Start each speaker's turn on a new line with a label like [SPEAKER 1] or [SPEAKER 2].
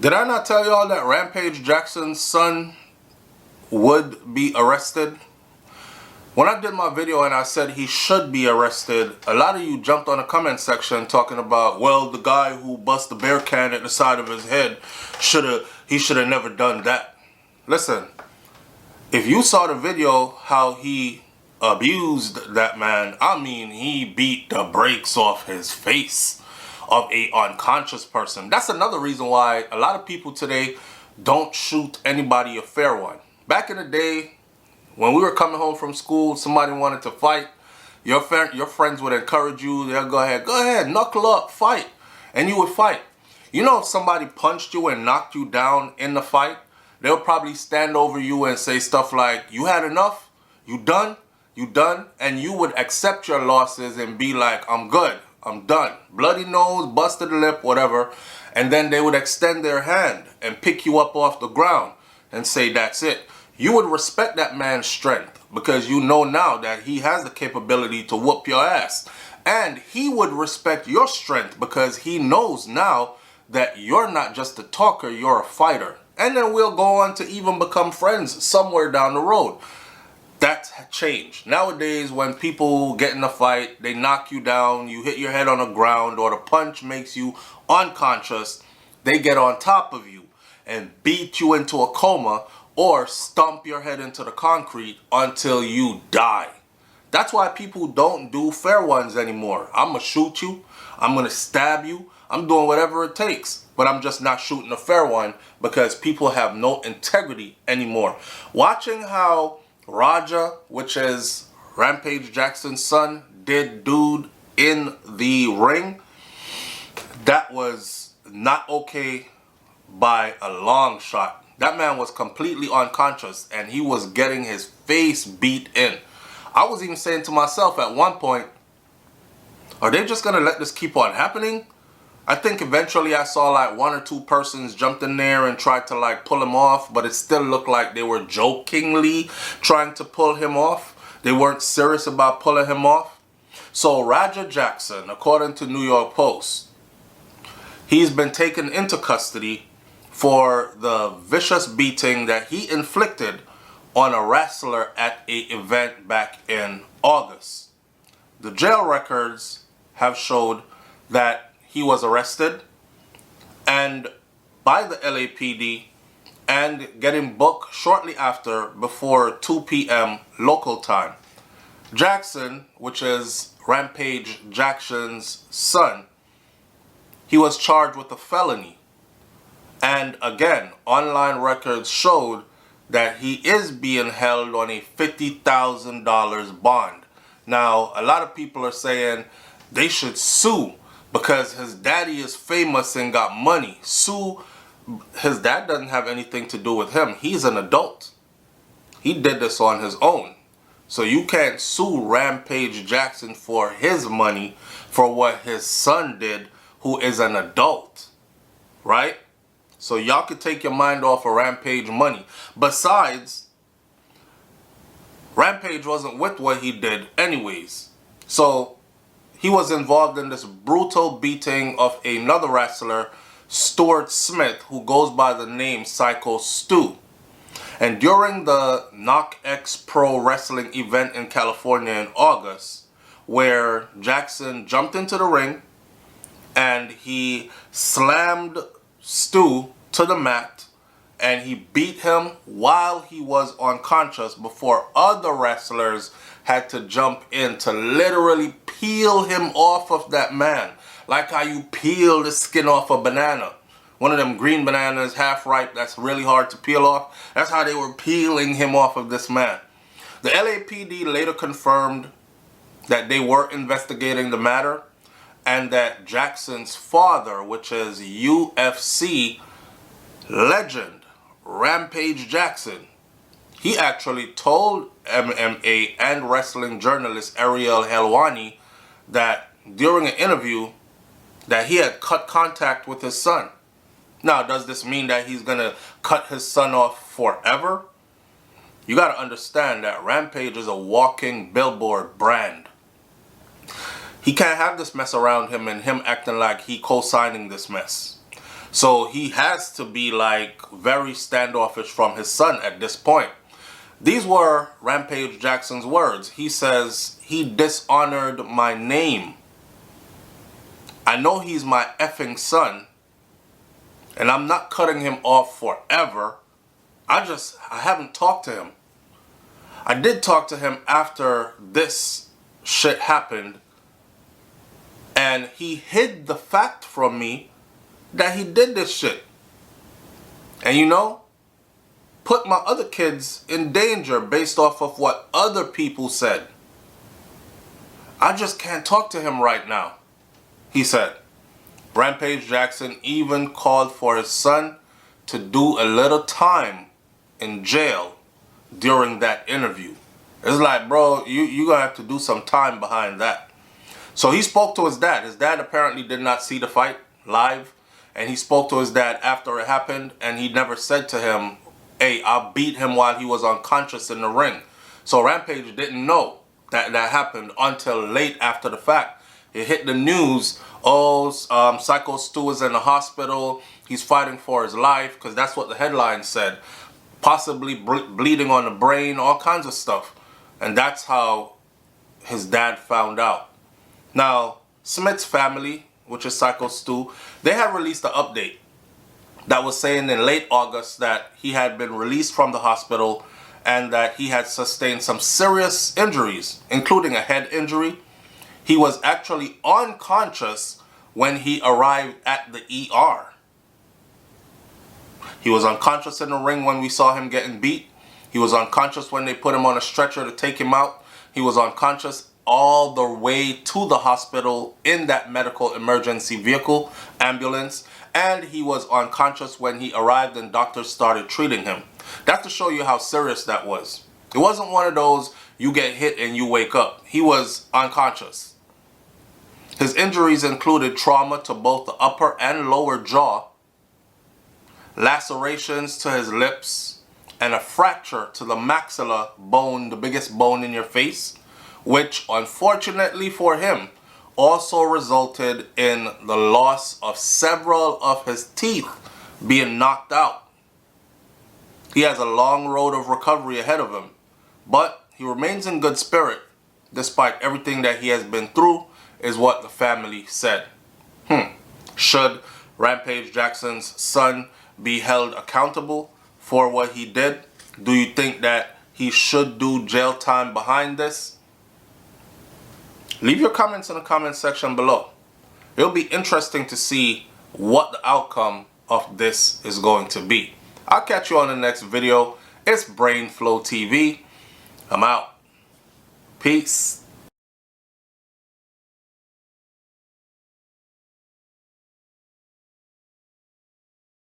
[SPEAKER 1] Did I not tell y'all that Rampage Jackson's son would be arrested? When I did my video and I said he should be arrested, a lot of you jumped on the comment section talking about, well, the guy who bust the beer can at the side of his head, he should have never done that. Listen, if you saw the video how he abused that man, I mean, he beat the brakes off his face of a unconscious person. That's another reason why a lot of people today don't shoot anybody a fair one. Back in the day, when we were coming home from school, somebody wanted to fight, your friends would encourage you. They'll go ahead, knuckle up, fight. And you would fight. You know, if somebody punched you and knocked you down in the fight, they'll probably stand over you and say stuff like, you had enough? You done? You done? And you would accept your losses and be like, I'm good. I'm done. Bloody nose, busted lip, whatever. And then they would extend their hand and pick you up off the ground and say, that's it. You would respect that man's strength because you know now that he has the capability to whoop your ass. And he would respect your strength because he knows now that you're not just a talker, you're a fighter. And then we'll go on to even become friends somewhere down the road. That's changed. Nowadays, when people get in a fight, they knock you down, you hit your head on the ground, or the punch makes you unconscious, they get on top of you and beat you into a coma or stomp your head into the concrete until you die. That's why people don't do fair ones anymore. I'm going to shoot you. I'm going to stab you. I'm doing whatever it takes. But I'm just not shooting a fair one because people have no integrity anymore. Watching how Raja, which is Rampage Jackson's son, did dude in the ring, that was not okay by a long shot. That man was completely unconscious and he was getting his face beat in. I was even saying to myself at one point, are they just going to let this keep on happening? I think eventually I saw like one or two persons jumped in there and tried to like pull him off, but it still looked like they were jokingly trying to pull him off. They weren't serious about pulling him off. So Raja Jackson, according to New York Post, he's been taken into custody for the vicious beating that he inflicted on a wrestler at an event back in August. The jail records have showed that he was arrested and by the LAPD and getting booked shortly after before 2 p.m. local time. Jackson, which is Rampage Jackson's son, he was charged with a felony. And again, online records showed that he is being held on a $50,000 bond. Now, a lot of people are saying they should sue because his daddy is famous and got money. Sue, his dad doesn't have anything to do with him. He's an adult. He did this on his own. So you can't sue Rampage Jackson for his money for what his son did, who is an adult, right? So y'all could take your mind off of Rampage money. Besides, Rampage wasn't with what he did anyways. So he was involved in this brutal beating of another wrestler, Stuart Smith, who goes by the name Psycho Stu. And during the KnockX Pro Wrestling event in California in August, where Jackson jumped into the ring and he slammed Stu to the mat and he beat him while he was unconscious before other wrestlers had to jump in to literally peel him off of that man. Like how you peel the skin off a banana. One of them green bananas, half ripe, that's really hard to peel off. That's how they were peeling him off of this man. The LAPD later confirmed that they were investigating the matter and that Jackson's father, which is UFC legend Rampage Jackson, he actually told MMA and wrestling journalist Ariel Helwani that during an interview that he had cut contact with his son. Now, does this mean that he's going to cut his son off forever? You got to understand that Rampage is a walking billboard brand. He can't have this mess around him and him acting like he co-signing this mess. So he has to be like very standoffish from his son at this point. These were Rampage Jackson's words. He says, he dishonored my name. I know he's my effing son, and I'm not cutting him off forever. I haven't talked to him. I did talk to him after this shit happened, and he hid the fact from me that he did this shit. And you know, put my other kids in danger based off of what other people said. I just can't talk to him right now, he said. Rampage Jackson even called for his son to do a little time in jail during that interview. It's like, bro, you're gonna have to do some time behind that. So he spoke to his dad. His dad apparently did not see the fight live, and he spoke to his dad after it happened, and he never said to him, hey, I beat him while he was unconscious in the ring. So Rampage didn't know that happened until late after the fact. It hit the news. Oh, Psycho Stu is in the hospital. He's fighting for his life, because that's what the headline said. Possibly bleeding on the brain, all kinds of stuff. And that's how his dad found out. Now, Smith's family, which is Psycho Stu, they have released an update that was saying in late August that he had been released from the hospital and that he had sustained some serious injuries, including a head injury. He was actually unconscious when he arrived at the ER. He was unconscious in the ring when we saw him getting beat. He was unconscious when they put him on a stretcher to take him out. He was unconscious all the way to the hospital in that medical emergency vehicle, ambulance. And he was unconscious when he arrived and doctors started treating him. That's to show you how serious that was. It wasn't one of those, you get hit and you wake up. He was unconscious. His injuries included trauma to both the upper and lower jaw, lacerations to his lips, and a fracture to the maxilla bone, the biggest bone in your face, which unfortunately for him also resulted in the loss of several of his teeth being knocked out. He has a long road of recovery ahead of him, but he remains in good spirit despite everything that he has been through, is what the family said. Should Rampage Jackson's son be held accountable for what he did? Do you think that he should do jail time behind this? Leave your comments in the comment section below. It'll be interesting to see what the outcome of this is going to be. I'll catch you on the next video. It's BrainFLoTv. I'm out. Peace.